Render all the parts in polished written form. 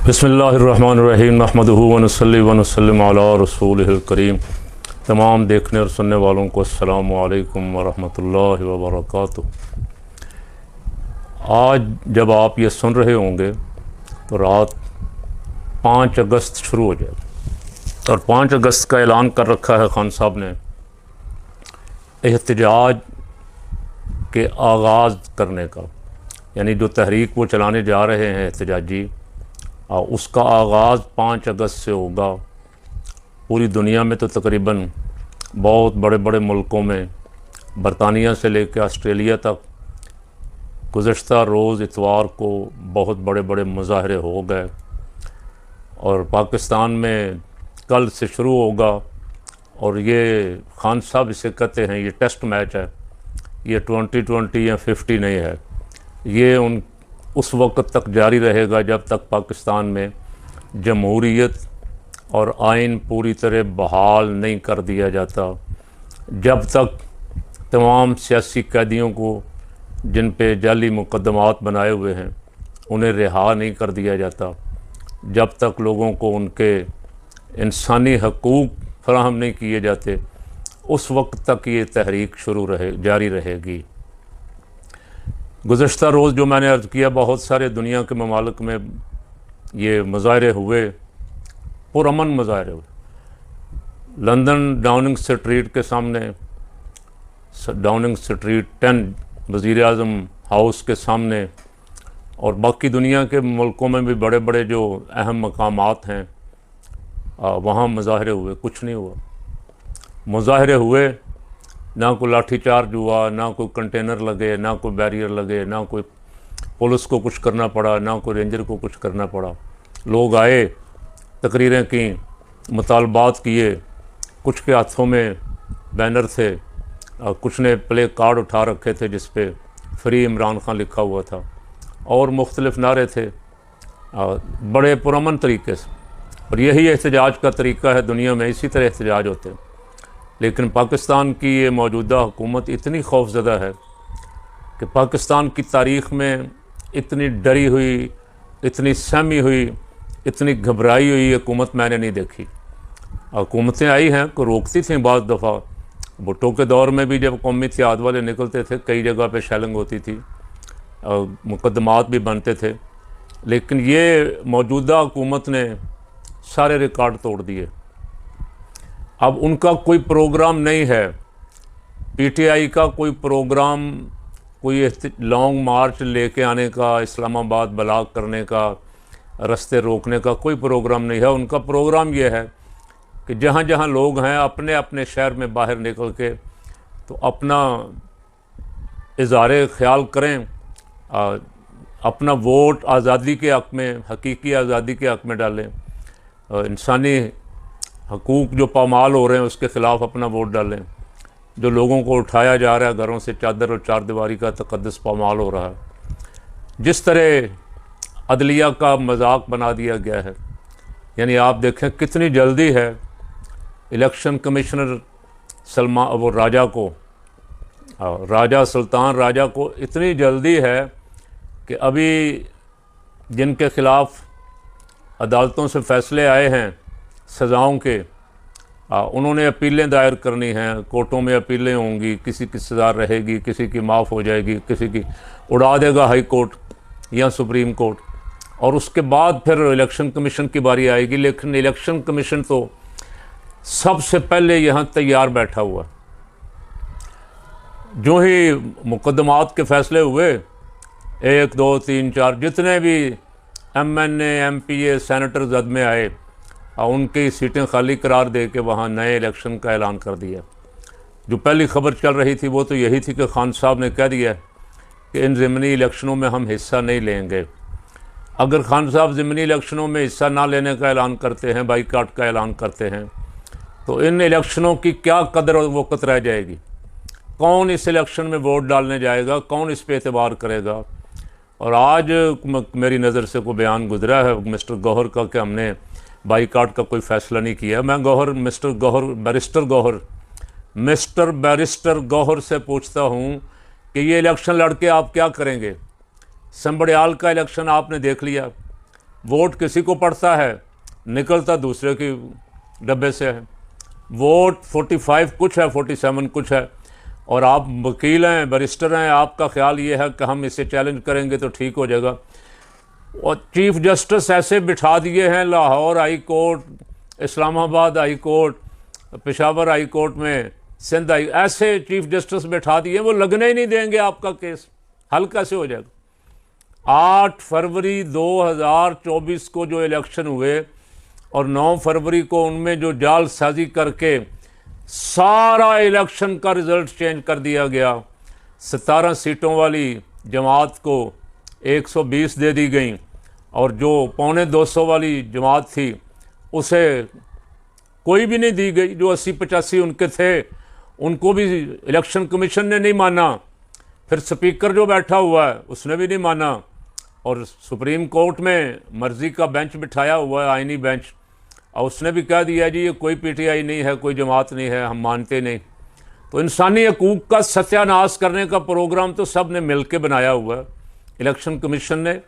बिस्मिल्लाहिर्रहमानिर्रहीम नहमदुहु व नसल्ली व नसल्लिम अला रसूलिहिल करीम। तमाम देखने और सुनने वालों को अस्सलामु अलैकुम व रहमतुल्लाहि व बरकातुहू। आज जब आप ये सुन रहे होंगे तो रात 5 अगस्त शुरू हो जाएगा और 5 अगस्त का ऐलान कर रखा है खान साहब ने एहतजाज के आगाज़ करने का, यानी जो तहरीक वो चलाने जा रहे हैं एहतजाजी, उसका आगाज़ 5 अगस्त से होगा। पूरी दुनिया में तो तकरीबन बहुत बड़े बड़े मुल्कों में, बरतानिया से लेकर ऑस्ट्रेलिया तक, गुज़श्ता रोज़ इतवार को बहुत बड़े बड़े मुज़ाहरे हो गए और पाकिस्तान में कल से शुरू होगा। और ये खान साहब इसे कहते हैं, ये टेस्ट मैच है, ये 2020 या 50 नहीं है, ये उस वक़्त तक जारी रहेगा जब तक पाकिस्तान में जमहूरियत और आइन पूरी तरह बहाल नहीं कर दिया जाता, जब तक तमाम सियासी कैदियों को जिन पे जाली मुकदमात बनाए हुए हैं उन्हें रिहा नहीं कर दिया जाता, जब तक लोगों को उनके इंसानी हकूक़ फराहम नहीं किए जाते, उस वक्त तक ये तहरीक जारी रहेगी। गुज़श्ता रोज़ जो मैंने अर्ज़ किया, बहुत सारे दुनिया के ममालिक में ये मुज़ाहरे हुए, पुरअमन मुज़ाहरे हुए। लंदन डाउनिंग स्ट्रीट के सामने, डाउनिंग स्ट्रीट 10 वज़ीर आज़म हाउस के सामने, और बाकी दुनिया के मुल्कों में भी बड़े बड़े जो अहम मकामात हैं वहाँ मुज़ाहरे हुए। कुछ नहीं हुआ। मुज़ाहरे हुए, ना कोई लाठी चार्ज हुआ, ना कोई कंटेनर लगे, ना कोई बैरियर लगे, ना कोई पुलिस को कुछ करना पड़ा, ना कोई रेंजर को कुछ करना पड़ा। लोग आए, तकरीरें की, मुतालबात किए, कुछ के हाथों में बैनर थे, कुछ ने प्ले कार्ड उठा रखे थे जिस पे फ्री इमरान खान लिखा हुआ था, और मुख्तलिफ नारे थे, बड़े पुरअमन तरीके से। और यही एहतजाज का तरीका है दुनिया में, इसी तरह एहतजाज होते हैं। लेकिन पाकिस्तान की ये मौजूदा हुकूमत इतनी खौफज़दा है कि पाकिस्तान की तारीख़ में इतनी डरी हुई, इतनी सहमी हुई, इतनी घबराई हुई हुकूमत मैंने नहीं देखी। हुकूमतें आई हैं को रोकती थीं बाज़ दफ़ा, भुट्टो के दौर में भी जब कौमी इत्तेहाद वाले निकलते थे, कई जगह पे शेलिंग होती थी, मुकदमात भी बनते थे। लेकिन ये मौजूदा हुकूमत ने सारे रिकॉर्ड तोड़ दिए। अब उनका कोई प्रोग्राम नहीं है, पीटीआई का कोई प्रोग्राम, कोई लॉन्ग मार्च लेके आने का, इस्लामाबाद ब्लॉक करने का, रास्ते रोकने का कोई प्रोग्राम नहीं है। उनका प्रोग्राम ये है कि जहाँ जहाँ लोग हैं अपने अपने शहर में बाहर निकल के तो अपना इज़हार ख्याल करें, अपना वोट आज़ादी के हक़ में, हकीकी आज़ादी के हक़ में डालें, इंसानी हकूक़ जो पामाल हो रहे हैं उसके ख़िलाफ़ अपना वोट डालें। जो लोगों को उठाया जा रहा है घरों से, चादर और चारदीवारी का तक़द्दुस पामाल हो रहा है, जिस तरह अदलिया का मजाक बना दिया गया है। यानी आप देखें कितनी जल्दी है इलेक्शन कमिश्नर वो राजा को, राजा सुल्तान राजा को इतनी जल्दी है कि अभी जिनके ख़िलाफ़ अदालतों से फ़ैसले आए हैं सज़ाओं के, उन्होंने अपीलें दायर करनी हैं, कोर्टों में अपीलें होंगी, किसी की सज़ा रहेगी, किसी की माफ़ हो जाएगी, किसी की उड़ा देगा हाई कोर्ट या सुप्रीम कोर्ट, और उसके बाद फिर इलेक्शन कमीशन की बारी आएगी। लेकिन इलेक्शन कमीशन तो सबसे पहले यहाँ तैयार बैठा हुआ। जो ही मुकदमात के फ़ैसले हुए, 1 2 3 4 जितने भी MNA MPA सेनेटर जद में आए, उनकी सीटें खाली करार दे के वहाँ नए इलेक्शन का ऐलान कर दिया। जो पहली खबर चल रही थी वो तो यही थी कि खान साहब ने कह दिया कि इन ज़िमनी इलेक्शनों में हम हिस्सा नहीं लेंगे। अगर खान साहब ज़िमनी इलेक्शनों में हिस्सा ना लेने का ऐलान करते हैं, बाईकाट का ऐलान करते हैं, तो इन इलेक्शनों की क्या कदर और वक़्त रह जाएगी? कौन इस इलेक्शन में वोट डालने जाएगा? कौन इस पर एतबार करेगा? और आज मेरी नज़र से कोई बयान गुजरा है मिस्टर गौहर का कि हमने बाईकाट का कोई फ़ैसला नहीं किया। मैं मिस्टर बैरिस्टर गौहर से पूछता हूँ कि ये इलेक्शन लड़के आप क्या करेंगे? संबड़ियाल का इलेक्शन आपने देख लिया, वोट किसी को पड़ता है, निकलता दूसरे के डब्बे से है। वोट 45 कुछ है, 47 कुछ है, और आप वकील हैं, बैरिस्टर हैं, आपका ख्याल ये है कि हम इसे चैलेंज करेंगे तो ठीक हो जाएगा। और चीफ जस्टिस ऐसे बिठा दिए हैं, Lahore high court, Islamabad high court, Peshawar high court में, सिंध हाई, ऐसे चीफ जस्टिस बिठा दिए, वो लगने ही नहीं देंगे आपका केस, हल कैसे हो जाएगा। 8 फरवरी 2024 को जो इलेक्शन हुए और 9 फरवरी को उनमें जो जालसाजी करके सारा इलेक्शन का रिज़ल्ट चेंज कर दिया गया। 17 सीटों वाली जमात को 120 दे दी गई, और जो 250 वाली जमात थी उसे कोई भी नहीं दी गई। जो 80-85 उनके थे उनको भी इलेक्शन कमीशन ने नहीं माना। फिर स्पीकर जो बैठा हुआ है उसने भी नहीं माना, और सुप्रीम कोर्ट में मर्जी का बेंच बिठाया हुआ है, आईनी बेंच, और उसने भी कह दिया जी ये कोई पीटीआई नहीं है, कोई जमात नहीं है, हम मानते नहीं। तो इंसानी हकूक़ का सत्यानाश करने का प्रोग्राम तो सब ने मिल के बनाया हुआ है, इलेक्शन कमीशन ने,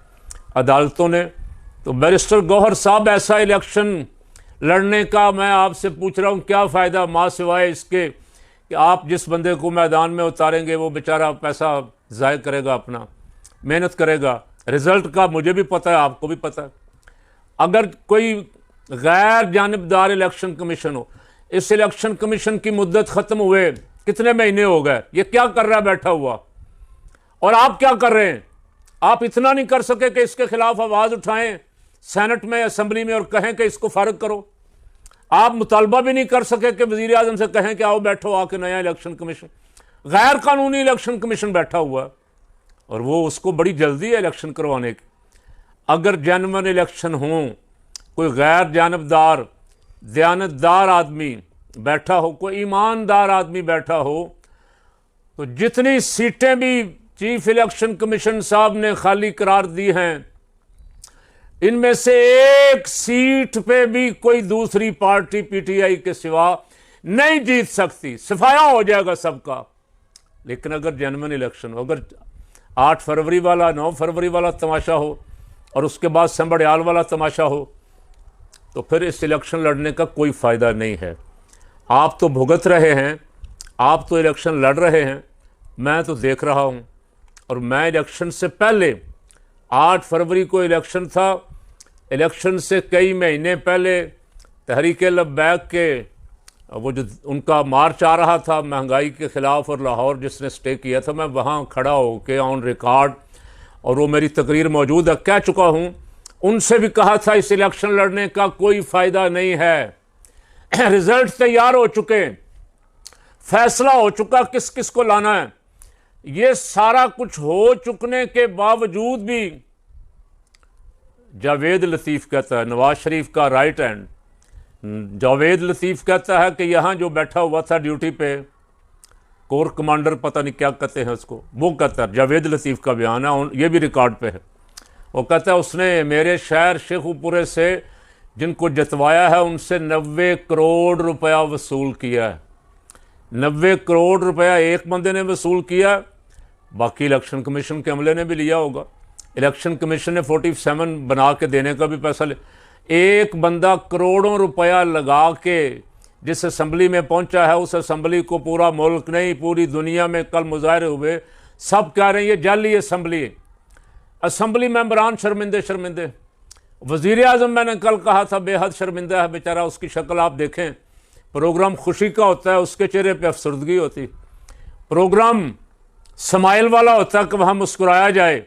अदालतों ने। तो बैरिस्टर गौहर साहब, ऐसा इलेक्शन लड़ने का मैं आपसे पूछ रहा हूँ, क्या फ़ायदा माँ सिवाय इसके कि आप जिस बंदे को मैदान में उतारेंगे वो बेचारा पैसा ज़ाय करेगा, अपना मेहनत करेगा। रिज़ल्ट का मुझे भी पता है, आपको भी पता है। अगर कोई गैर जानिबदार इलेक्शन कमीशन हो, इस इलेक्शन कमीशन की मुद्दत ख़त्म हुए कितने महीने हो गए, ये क्या कर रहा है बैठा हुआ, और आप क्या कर रहे हैं? आप इतना नहीं कर सके कि इसके खिलाफ आवाज़ उठाएं सेनेट में, असेंबली में, और कहें कि इसको फारिग करो। आप मुतालबा भी नहीं कर सके कि वज़ीर आज़म से कहें कि आओ बैठो आके नया इलेक्शन कमीशन। गैर कानूनी इलेक्शन कमीशन बैठा हुआ है, और वो उसको बड़ी जल्दी है इलेक्शन करवाने की। अगर जेन्युइन इलेक्शन हों, कोई गैर जानबदार दयानतदार आदमी बैठा हो, कोई ईमानदार आदमी बैठा हो, तो जितनी सीटें भी चीफ इलेक्शन कमीशन साहब ने खाली करार दी हैं, इनमें से एक सीट पे भी कोई दूसरी पार्टी पीटीआई के सिवा नहीं जीत सकती, सफाया हो जाएगा सबका। लेकिन अगर जेन्युइन इलेक्शन हो, अगर 8 फरवरी वाला 9 फरवरी वाला तमाशा हो और उसके बाद संबड़याल वाला तमाशा हो, तो फिर इस इलेक्शन लड़ने का कोई फ़ायदा नहीं है। आप तो भुगत रहे हैं, आप तो इलेक्शन लड़ रहे हैं, मैं तो देख रहा हूं। और मैं इलेक्शन से पहले, 8 फरवरी को इलेक्शन था, इलेक्शन से कई महीने पहले तहरीक लब्बैक के वो जो उनका मार्च आ रहा था महंगाई के ख़िलाफ़, और लाहौर जिसने स्टे किया था, मैं वहाँ खड़ा होकर ऑन रिकॉर्ड, और वो मेरी तकरीर मौजूद है, कह चुका हूँ, उनसे भी कहा था इस इलेक्शन लड़ने का कोई फ़ायदा नहीं है। रिज़ल्ट तैयार हो चुके, फैसला हो चुका किस किस को लाना है। ये सारा कुछ हो चुकने के बावजूद भी जावेद लतीफ़ कहता है, नवाज शरीफ का राइट हैंड, जावेद लतीफ़ कहता है कि यहाँ जो बैठा हुआ था ड्यूटी पे, कोर कमांडर पता नहीं क्या कहते हैं उसको, वो कहता है, जावेद लतीफ़ का बयान है, ये भी रिकॉर्ड पे है, वो कहता है उसने मेरे शहर शेखुपुरे से जिनको जतवाया है उनसे 90 करोड़ रुपया वसूल किया है। 90 करोड़ रुपया एक बंदे ने वसूल किया, बाकी इलेक्शन कमीशन के अमले ने भी लिया होगा। इलेक्शन कमीशन ने 47 बना के देने का भी पैसा ले। एक बंदा करोड़ों रुपया लगा के जिस असम्बली में पहुंचा है, उस असम्बली को पूरा मुल्क नहीं पूरी दुनिया में कल मुजाहरे हुए, सब कह रहे हैं ये जाली असम्बली है। असम्बली मेंबरान शर्मिंदे शर्मिंदे, वज़ीर आज़म मैंने कल कहा था बेहद शर्मिंदा है बेचारा, उसकी शक्ल आप देखें, प्रोग्राम खुशी का होता है, उसके चेहरे पे अफसरदगी होती। प्रोग्राम समाइल वाला होता है कि वहाँ मुस्कुराया जाए,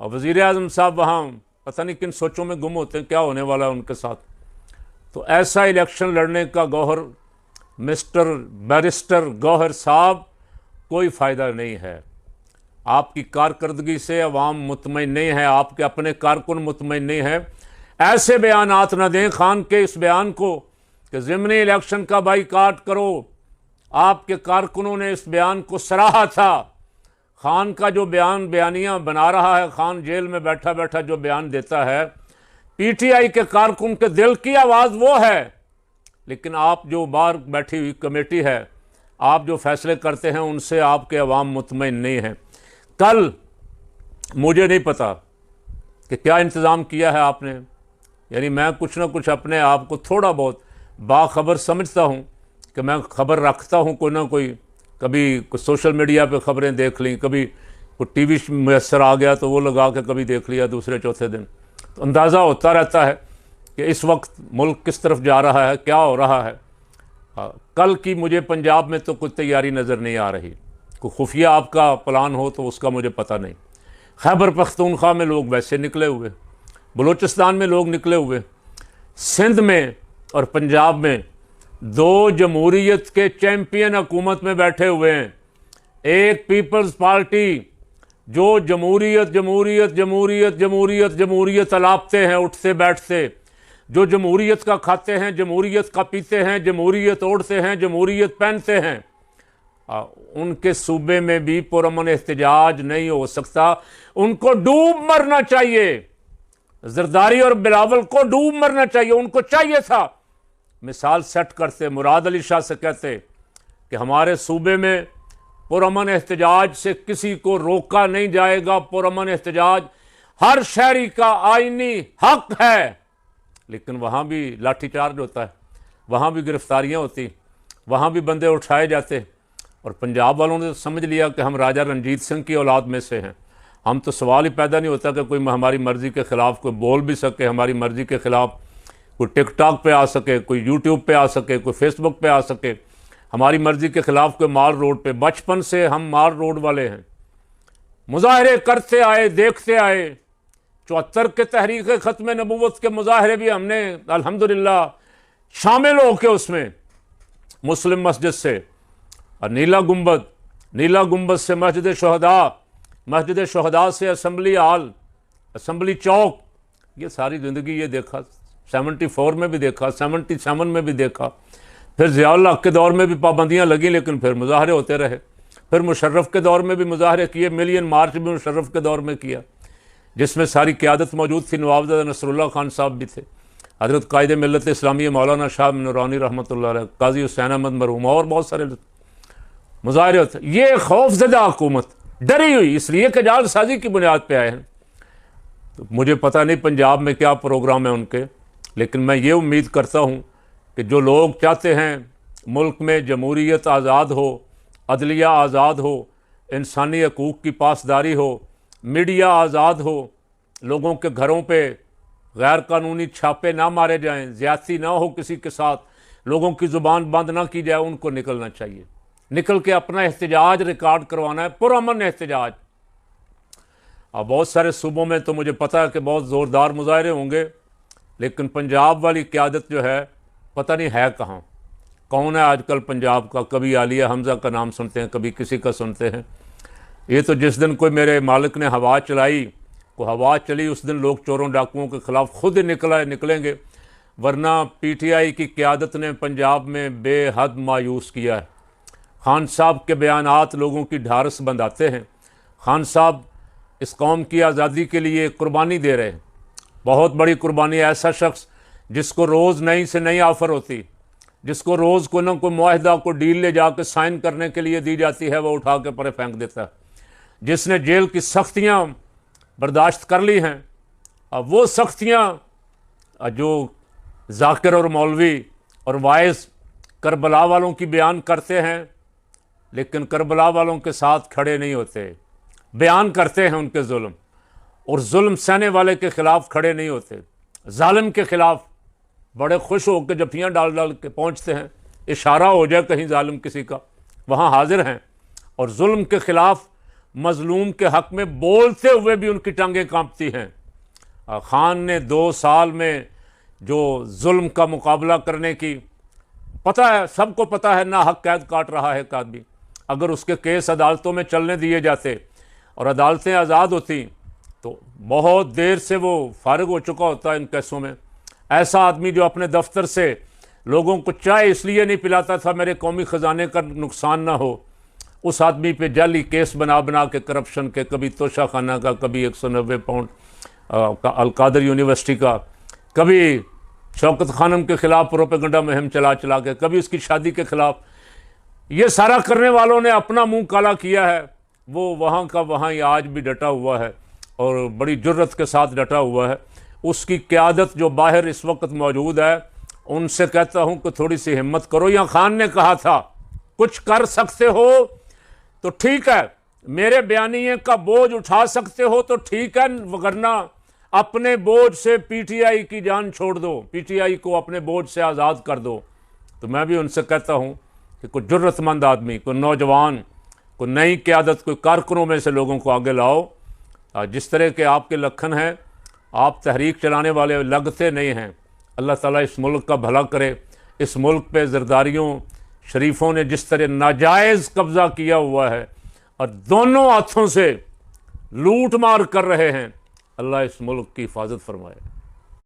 और वज़ीर आज़म साहब वहाँ पता नहीं किन सोचों में गुम होते हैं, क्या होने वाला है उनके साथ। तो ऐसा इलेक्शन लड़ने का गौहर, मिस्टर बैरिस्टर गौहर साहब, कोई फ़ायदा नहीं है। आपकी कारकर्दगी से अवाम मुतमईन नहीं है, आपके अपने कारकुन मुतमईन नहीं है। ऐसे बयानात न दें खान के इस बयान को कि ज़िमनी इलेक्शन का बाइकाट करो। आपके कारकुनों ने इस बयान को सराहा था। खान का जो बयानियाँ बना रहा है, खान जेल में बैठा बैठा जो बयान देता है, पीटीआई के कारकुन के दिल की आवाज़ वो है। लेकिन आप जो बाहर बैठी हुई कमेटी है, आप जो फैसले करते हैं, उनसे आपके अवाम मुतमईन नहीं हैं। कल मुझे नहीं पता कि क्या इंतज़ाम किया है आपने। यानी मैं कुछ ना कुछ अपने आप को थोड़ा बहुत बाखबर समझता हूँ कि मैं ख़बर रखता हूँ कोई ना कोई, कभी कुछ सोशल मीडिया पे ख़बरें देख ली, कभी कोई टीवी मैसर आ गया तो वो लगा के कभी देख लिया दूसरे चौथे दिन, तो अंदाज़ा होता रहता है कि इस वक्त मुल्क किस तरफ जा रहा है, क्या हो रहा है। कल की मुझे पंजाब में तो कुछ तैयारी नज़र नहीं आ रही, कोई खुफिया आपका प्लान हो तो उसका मुझे पता नहीं। खैबर पख्तूनख्वा में लोग वैसे निकले हुए, बलूचिस्तान में लोग निकले हुए, सिंध में और पंजाब में दो जमहूरियत के चैम्पियन हुकूमत में बैठे हुए हैं। एक पीपल्स पार्टी जो जमहूरियत जमहूरियत जमहूरियत जमहूरियत जमहूरियत अलापते हैं उठते बैठते, जो जमहूरियत का खाते हैं, जमहूरियत का पीते हैं, जमहूरियत ओढ़ते हैं, जमहूरियत पहनते हैं, उनके सूबे में भी पुरअमन एहतजाज नहीं हो सकता। उनको डूब मरना चाहिए। जरदारी और बिलावल को डूब मरना चाहिए। उनको चाहिए था मिसाल सेट करते, मुराद अली शाह से कहते कि हमारे सूबे में पुरअमन एहतजाज से किसी को रोका नहीं जाएगा, पुरअमन एहतजाज हर शहरी का आईनी हक है। लेकिन वहाँ भी लाठीचार्ज होता है, वहाँ भी गिरफ्तारियाँ होती, वहाँ भी बंदे उठाए जाते। और पंजाब वालों ने तो समझ लिया कि हम राजा रंजीत सिंह की औलाद में से हैं। हम तो सवाल ही पैदा नहीं होता कि कोई हमारी मर्ज़ी के ख़िलाफ़ कोई बोल भी सके, हमारी मर्ज़ी के ख़िलाफ़ कोई टिकटॉक पे आ सके, कोई यूट्यूब पे आ सके, कोई फेसबुक पे आ सके, हमारी मर्ज़ी के ख़िलाफ़ कोई माल रोड पे। बचपन से हम माल रोड वाले हैं, मुजाहरे करते आए, देखते आए। 74 के तहरीक ख़त्म नबूवत के मुजाहरे भी हमने अल्हम्दुलिल्लाह शामिल हो के उसमें मुस्लिम मस्जिद से और नीला गुंबद से मस्जिद शहदा से असम्बली हाल, असम्बली चौक, ये सारी ज़िंदगी ये देखा। 74 में भी देखा, 77 में भी देखा, फिर ज़ियाउल हक़ के दौर में भी पाबंदियाँ लगी लेकिन फिर मुजाहरे होते रहे। फिर मुशर्रफ के दौर में भी मुजाहरे किए, मिलियन मार्च भी मुशर्रफ के दौर में किया, जिसमें सारी क़यादत मौजूद थी। नवाब नसरुल्लाह खान साहब भी थे, हज़रत कायदे मिल्लत इस्लामी मौलाना शाह नूरानी रहमतुल्लाह अलैह, काजी हुसैन अहमद मरहूम और बहुत सारे मुजाहरे होते। ये खौफजदा हुकूमत डरी हुई इसलिए कि जालसाजी की बुनियाद पे आए हैं। तो मुझे पता नहीं पंजाब में क्या प्रोग्राम है उनके, लेकिन मैं ये उम्मीद करता हूँ कि जो लोग चाहते हैं मुल्क में जमहूरियत आज़ाद हो, अदलिया आज़ाद हो, इंसानी हकूक़ की पासदारी हो, मीडिया आज़ाद हो, लोगों के घरों पे गैर कानूनी छापे ना मारे जाएं, ज़्यादती ना हो किसी के साथ, लोगों की ज़ुबान बंद ना की जाए, उनको निकलना चाहिए। निकल के अपना एहतजाज रिकॉर्ड करवाना है, पुरअमन एहतजाज। अब बहुत सारे सूबों में तो मुझे पता है कि बहुत ज़ोरदार मुजाहरे होंगे, लेकिन पंजाब वाली क़यादत जो है पता नहीं है कहाँ। कौन है आजकल पंजाब का? कभी आलिया हमज़ा का नाम सुनते हैं, कभी किसी का सुनते हैं। ये तो जिस दिन कोई मेरे मालिक ने हवा चलाई, को हवा चली, उस दिन लोग चोरों डाकुओं के ख़िलाफ़ खुद निकलेंगे। वरना PTI की क़यादत ने पंजाब में बेहद मायूस किया है। खान साहब के बयानात लोगों की ढारस बंधाते हैं। खान साहब इस कौम की आज़ादी के लिए कुर्बानी दे रहे हैं, बहुत बड़ी कुर्बानी। ऐसा शख्स जिसको रोज़ नई से नई ऑफ़र होती, जिसको रोज़ को ना कोई मुआहदा को डील ले जाकर साइन करने के लिए दी जाती है, वो उठा के परे फेंक देता है। जिसने जेल की सख्तियाँ बर्दाश्त कर ली हैं, अब वो सख्तियाँ जो जाकिर और मौलवी और वाइस करबला वालों की बयान करते हैं, लेकिन करबला वालों के साथ खड़े नहीं होते, बयान करते हैं उनके जुल्म, और जुल्म सहने वाले के ख़िलाफ़ खड़े नहीं होते। जालिम के ख़िलाफ़ बड़े खुश होकर जफियाँ डाल डाल के पहुँचते हैं, इशारा हो जाए कहीं जालिम किसी का, वहाँ हाजिर हैं। और जुल्म के ख़िलाफ़ मज़लूम के हक़ में बोलते हुए भी उनकी टांगें कांपती हैं। खान ने 2 साल में जो जुल्म का मुकाबला करने की, पता है, सबको पता है, ना हक कैद काट रहा है एक आदमी। अगर उसके केस अदालतों में चलने दिए जाते और अदालतें आज़ाद होती तो बहुत देर से वो फारिग हो चुका होता है इन केसों में। ऐसा आदमी जो अपने दफ्तर से लोगों को चाय इसलिए नहीं पिलाता था मेरे कौमी ख़जाने का नुकसान ना हो, उस आदमी पे जाली केस बना बना के करप्शन के, कभी तोशा खाना का, कभी 190 पाउंड का अलकादर यूनिवर्सिटी का, कभी शौकत खानम के ख़िलाफ़ प्रोपेगेंडा मुहिम चला के, कभी उसकी शादी के ख़िलाफ़। ये सारा करने वालों ने अपना मुंह काला किया है, वो वहाँ का वहाँ ही आज भी डटा हुआ है। और बड़ी जुर्रत के साथ डटा हुआ है। उसकी क़यादत जो बाहर इस वक्त मौजूद है, उनसे कहता हूँ कि थोड़ी सी हिम्मत करो। या खान ने कहा था कुछ कर सकते हो तो ठीक है, मेरे बयानिए का बोझ उठा सकते हो तो ठीक है, वरना अपने बोझ से पीटीआई की जान छोड़ दो, पीटीआई को अपने बोझ से आज़ाद कर दो। तो मैं भी उनसे कहता हूँ कि कोई जुर्रतमंद आदमी, कोई नौजवान, कोई नई क़यादत, कोई कारकुनों में से लोगों को आगे लाओ। जिस तरह के आपके लखन हैं, आप तहरीक चलाने वाले लगते नहीं हैं। अल्लाह ताला इस मुल्क का भला करे। इस मुल्क पे ज़रदारियों शरीफों ने जिस तरह नाजायज़ कब्ज़ा किया हुआ है और दोनों हाथों से लूट मार कर रहे हैं, अल्लाह इस मुल्क की हिफाजत फरमाए।